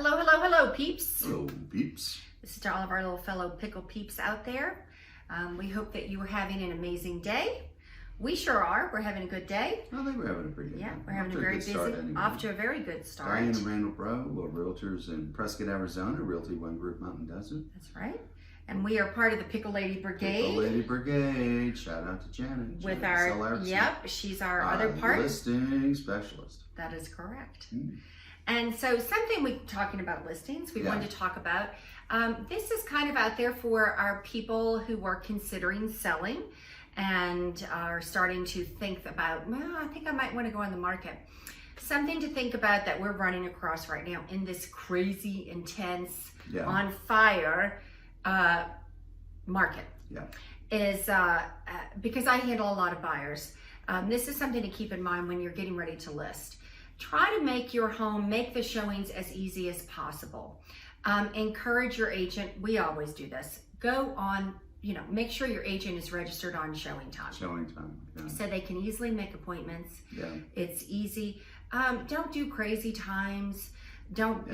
Hello, hello, hello, peeps. Hello, peeps. This is to all of our little fellow pickle peeps out there. We hope that you are having an amazing day. We sure are. We're having a good day. I think we're having a pretty good day. Yeah, we're having a very busy, off to a very good start. Diane Breaux, Realtors in Prescott, Arizona, Realty One Group Mountain Desert. That's right. And we are part of the Pickle Lady Brigade. Pickle Lady Brigade. Shout out to Janet. With our, yep, she's our other part. Listing specialist. That is correct. And so something we're talking about listings, we wanted to talk about. This is kind of out there for our people who are considering selling and are starting to think about, well, I think I might want to go on the market. Something to think about that we're running across right now in this crazy, intense, on fire market is because I handle a lot of buyers. This is something to keep in mind when you're getting ready to list. Try to make your home, make the showings as easy as possible. Encourage your agent. We always do this. Go on, make sure your agent is registered on showing time. Showing time, so they can easily make appointments. It's easy. Don't do crazy times. Don't,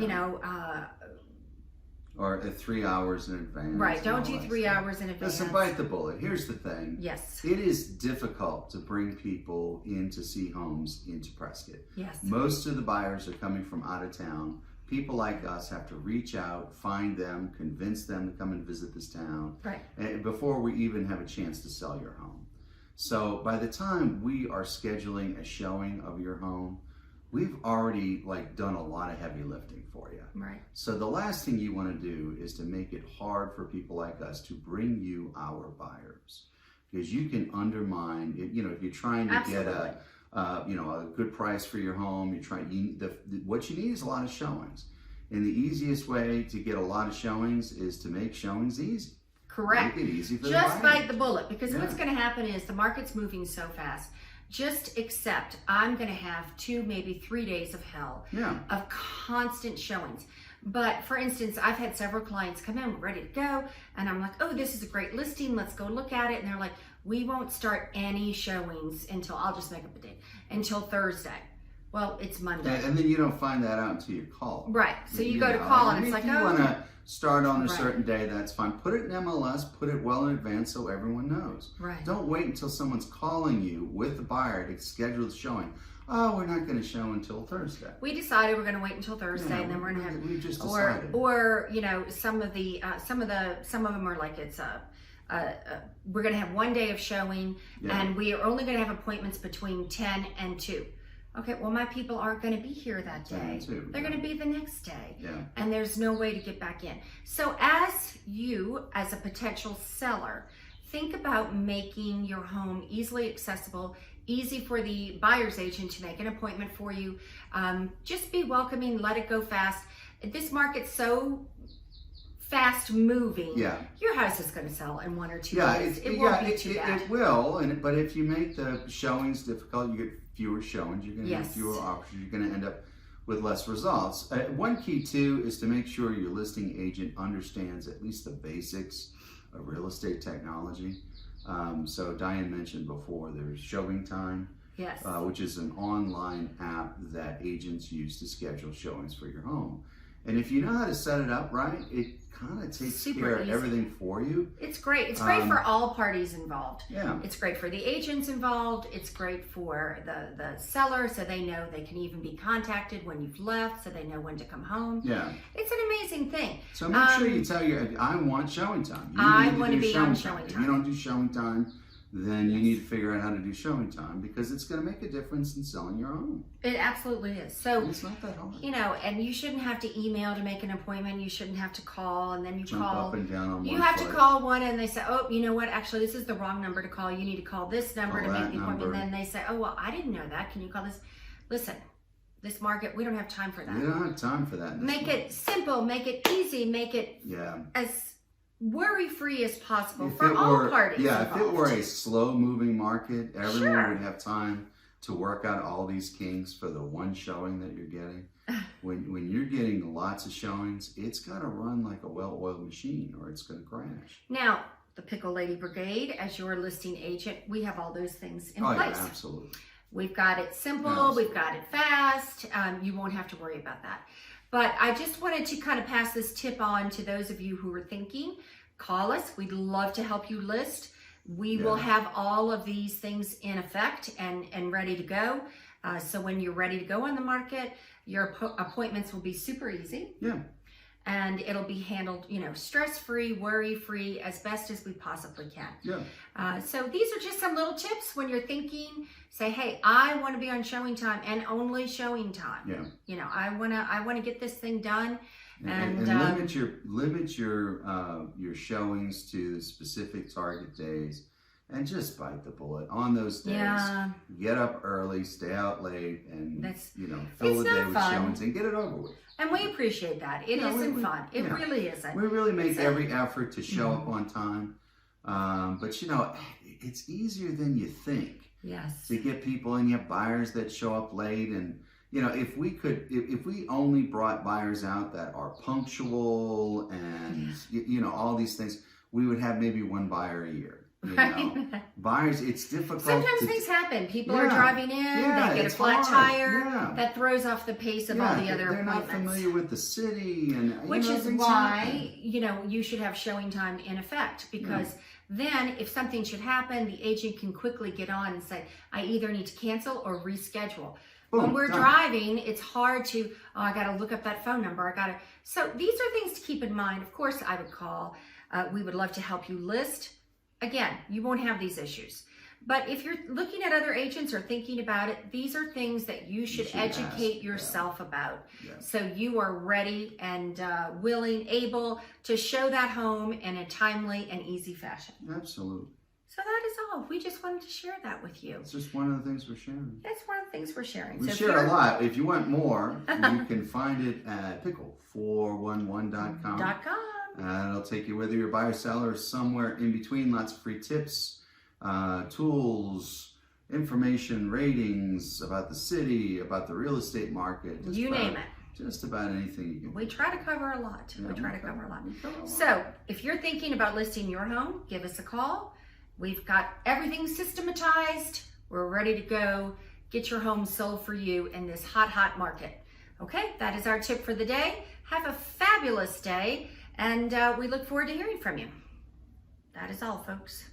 or 3 hours in advance. Right, don't do 3 hours in advance. Listen, bite the bullet. Here's the thing. Yes. It is difficult to bring people in to see homes into Prescott. Yes. Most of the buyers are coming from out of town. People like us have to reach out, find them, convince them to come and visit this town. Right. Before we even have a chance to sell your home. So by the time we are scheduling a showing of your home, we've already done a lot of heavy lifting for you. Right. So the last thing you want to do is to make it hard for people like us to bring you our buyers, because you can undermine it. If you're trying to get a good price for your home, what you need is a lot of showings. And the easiest way to get a lot of showings is to make showings easy. Correct. Make it easy for Just the buyer. bite the bullet, because what's going to happen is the market's moving so fast. Just accept I'm going to have 2, maybe 3 days of hell of constant showings. But for instance, I've had several clients come in, we're ready to go, and I'm like, oh, this is a great listing, let's go look at it. And they're like, we won't start any showings until, I'll just make up a date, until Thursday. Well, it's Monday. And then you don't find that out until you call. Right. So you go to call and it's like, if you want to start on a certain day, that's fine. Put it in MLS, put it well in advance so everyone knows. Right. Don't wait until someone's calling you with the buyer to schedule the showing. Oh, we're not going to show until Thursday. We decided we're going to wait until Thursday, and then we're going to have. We just decided. Or some of them are like it's we're going to have 1 day of showing, and we are only going to have appointments between 10 and 2. Okay, well, my people aren't going to be here that day. They're going to be the next day. And there's no way to get back in. So as a potential seller, think about making your home easily accessible, easy for the buyer's agent to make an appointment for you. Just be welcoming, let it go fast. This market's so fast moving. Your house is going to sell in 1 or 2 days. It won't be too bad. It will, but if you make the showings difficult, you get fewer showings, you're going to have fewer options, you're going to end up with less results. One key too is to make sure your listing agent understands at least the basics of real estate technology. So Diane mentioned before, there's Showing Time, which is an online app that agents use to schedule showings for your home. And if you know how to set it up right, it kind of takes care of everything for you. It's great. It's great for all parties involved. It's great for the agents involved. It's great for the seller, so they know they can even be contacted when you've left, so they know when to come home. It's an amazing thing. So make sure you tell I want showing time. I want to be on showing time. If you don't do showing time, then you need to figure out how to do showing time, because it's going to make a difference in selling your home. It absolutely is. So it's not that hard. And you shouldn't have to email to make an appointment. You shouldn't have to call, and then you jump call. Up and down on you have to call one, and they say, oh, you know what? Actually, this is the wrong number to call. You need to call this number to make the appointment. And then they say, oh, well, I didn't know that. Can you call this? Listen, this market, we don't have time for that. We don't have time for that. Make it simple. Make it easy. Make it as worry-free as possible for all parties involved. If it were a slow-moving market, everyone would have time to work out all these kinks for the one showing that you're getting. When you're getting lots of showings, it's got to run like a well-oiled machine, or it's going to crash. Now, the Pickle Lady Brigade, as your listing agent, we have all those things in place. Yeah, absolutely. We've got it simple, Yes. we've got it fast. You won't have to worry about that. But I just wanted to kind of pass this tip on to those of you who are thinking. Call us. We'd love to help you list. We will have all of these things in effect and ready to go. So when you're ready to go on the market, your appointments will be super easy. Yeah. And it'll be handled, stress-free, worry-free, as best as we possibly can. Yeah. So these are just some little tips when you're thinking. Say, hey, I want to be on showing time and only showing time. Yeah. I want to get this thing done. And limit your showings to specific target days, and just bite the bullet on those days. Yeah. Get up early, stay out late, and it's fill the day not with fun. showings and get it over with. And we appreciate that. It isn't fun. It really isn't. We really make every effort to show up on time, but it's easier than you think. Yes. To get people, and you have buyers that show up late, and if we only brought buyers out that are punctual and all these things, we would have maybe one buyer a year. Right. Buyers, it's difficult. Sometimes things happen. People are driving in, they get a flat tire, that throws off the pace of all the other they're appointments. Not familiar with the city, and which is why you should have showing time in effect, because then if something should happen, the agent can quickly get on and say, I either need to cancel or reschedule. Boom, when we're done. driving, it's hard to, I got to look up that phone number. So these are things to keep in mind. Of course, I would call. We would love to help you list. Again, you won't have these issues. But if you're looking at other agents or thinking about it, these are things that you should educate yourself about. Yeah. So you are ready and willing, able to show that home in a timely and easy fashion. Absolutely. So that is all. We just wanted to share that with you. It's just one of the things we're sharing. That's one of the things we're sharing. We share a lot. If you want more, you can find it at pickle411.com. It'll take you, whether you're a buyer, seller, or somewhere in between. Lots of free tips, tools, information, ratings about the city, about the real estate market. You name it. Just about anything you can. We try to cover a lot. Yeah, we try to cover a lot. So if you're thinking about listing your home, give us a call. We've got everything systematized. We're ready to go. Get your home sold for you in this hot, hot market. Okay, that is our tip for the day. Have a fabulous day. And we look forward to hearing from you. That is all, folks.